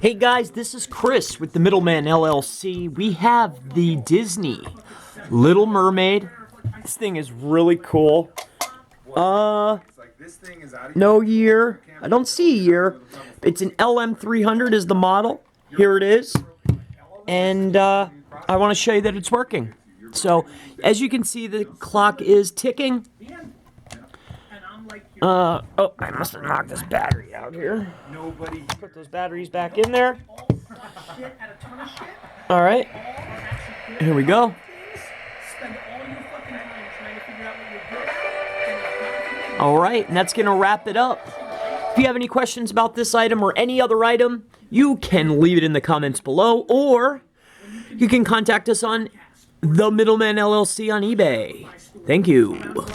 Hey guys, this is Chris with the Middleman LLC. We have the Disney Little Mermaid. This thing is really cool. No year. I don't see a year. It's an LM300 is the model. Here it is. And I want to show you that it's working. So, as you can see, the clock is ticking. Oh, I must have knocked this battery out here. Put those batteries back in there. All right. Here we go. All right, and that's going to wrap it up. If you have any questions about this item or any other item, you can leave it in the comments below, or you can contact us on The Middleman LLC on eBay. Thank you.